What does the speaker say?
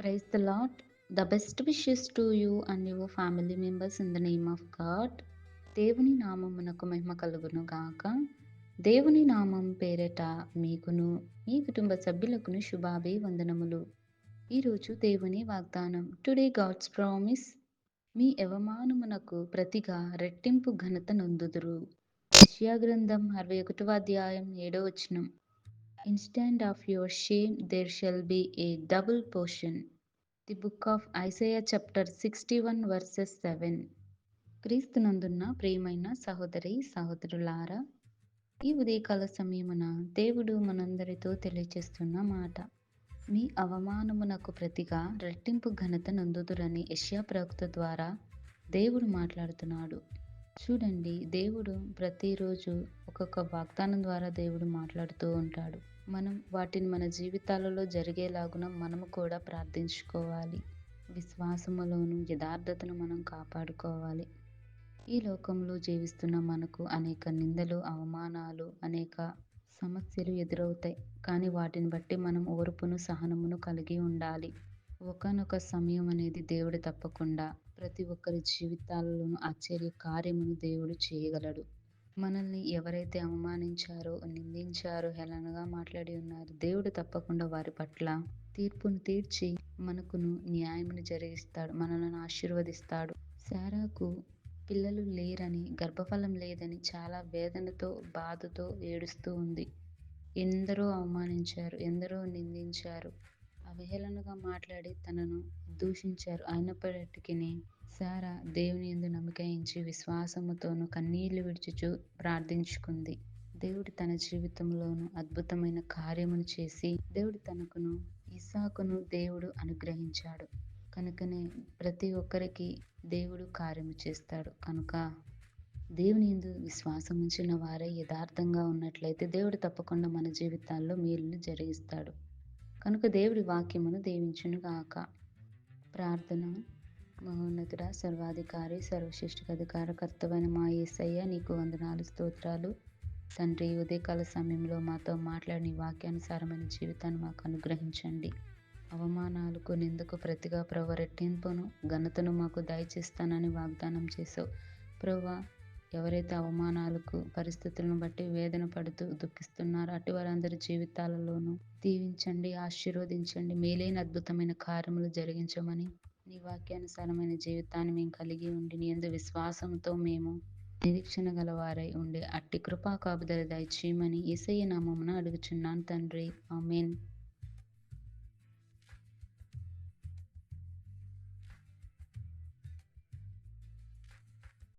Praise the Lord. The best wishes to you and your family members in the name of God. దేవుని నామమునకు మహిమ కలుగును గాక. దేవుని నామం పేరట మీకును మీ కుటుంబ సభ్యులకును శుభాభివందనములు. ఈరోజు దేవుని వాగ్దానం. Today God's promise. మీ అవమానమునకు ప్రతిగా రెట్టింపు ఘనత నొందుదురు. యెషయా గ్రంథం 61వ అధ్యాయం 7వ వచనం. Instead of your shame there shall be a double portion. The book of Isaiah chapter 61 versus 7. క్రీస్తునందున్న ప్రియమైన సహోదరి సహోదరులారా, ఈ ఉదయకాల సమయమున దేవుడు మనందరితో తెలియచేస్తున్న మాట, మీ అవమానమునకు ప్రతిగా రెట్టింపు ఘనత నందుదురని యెషయా ప్రవక్త ద్వారా దేవుడు మాట్లాడుతున్నాడు. చూడండి, దేవుడు ప్రతిరోజు ఒక్కొక్క వాగ్దానం ద్వారా దేవుడు మాట్లాడుతూ ఉంటాడు. మనం వాటిని మన జీవితాలలో జరిగేలాగున మనము కూడా ప్రార్థించుకోవాలి. విశ్వాసములోను యథార్థతను మనం కాపాడుకోవాలి. ఈ లోకంలో జీవిస్తున్న మనకు అనేక నిందలు, అవమానాలు, అనేక సమస్యలు ఎదురవుతాయి. కానీ వాటిని బట్టి మనం ఓర్పును, సహనమును కలిగి ఉండాలి. ఒకానొక సమయం అనేది దేవుడు తప్పకుండా ప్రతి ఒక్కరి జీవితాలలోనూ ఆశ్చర్య కార్యమును దేవుడు చేయగలడు. మనల్ని ఎవరైతే అవమానించారో, నిందించారో, హేళనగా మాట్లాడి ఉన్నారు, దేవుడు తప్పకుండా వారి పట్ల తీర్పును తీర్చి మనకును న్యాయమును జరిగిస్తాడు, మనలను ఆశీర్వదిస్తాడు. శారాకు పిల్లలు లేరని, గర్భఫలం లేదని చాలా వేదనతో, బాధతో ఏడుస్తూ ఉంది. ఎందరో అవమానించారు, ఎందరో నిందించారు, అవహేళనగా మాట్లాడి తనను దూషించారు. అయినప్పటికీ శారా దేవుని యందు నమ్మిక ఉంచి విశ్వాసముతోనూ కన్నీళ్లు విడుచుచు ప్రార్థించుకుంది. దేవుడు తన జీవితంలోనూ అద్భుతమైన కార్యమును చేసి దేవుడు తనకును ఇస్సాకును దేవుడు అనుగ్రహించాడు. కనుకనే ప్రతి ఒక్కరికి దేవుడు కార్యము చేస్తాడు. కనుక దేవుని యందు విశ్వాసం ఉంచిన వారే యథార్థంగా ఉన్నట్లయితే దేవుడు తప్పకుండా మన జీవితాల్లో మేలును జరిగిస్తాడు. కనుక దేవుడి వాక్యమును దీవించును గాక. ప్రార్థన. మహోన్నతుడా, సర్వాధికారి, సర్వశ్రేష్ఠికాధికార కర్తవైన మా యేసయ్య, నీకు వందనాలు, స్తోత్రాలు తండ్రి. ఉదయకాల సమయంలో మాతో మాట్లాడిన వాక్యానుసారమైన జీవితాన్ని మాకు అనుగ్రహించండి. అవమానాలకు, నిందకు ప్రతిగా ప్రభువా రెట్టింపును ఘనతను మాకు దయచేస్తానని వాగ్దానం చేసావు ప్రభువా. ఎవరైతే అవమానాలకు, పరిస్థితులను బట్టి వేదన పడుతూ దుఃఖిస్తున్నారో అటు వారందరి జీవితాలలోనూ దీవించండి, ఆశీర్వదించండి, మేలైన అద్భుతమైన కార్యములు జరిగించమని నీ వాక్యానుసారమైన జీవితాన్ని మేము కలిగి ఉండి నీ యందు విశ్వాసంతో మేము నిరీక్షణ గలవారై ఉండే అట్టి కృపా కాపుదల దయచేయమని యేసయ్య నామమున అడుగుచున్నాను తండ్రి. ఆమేన్.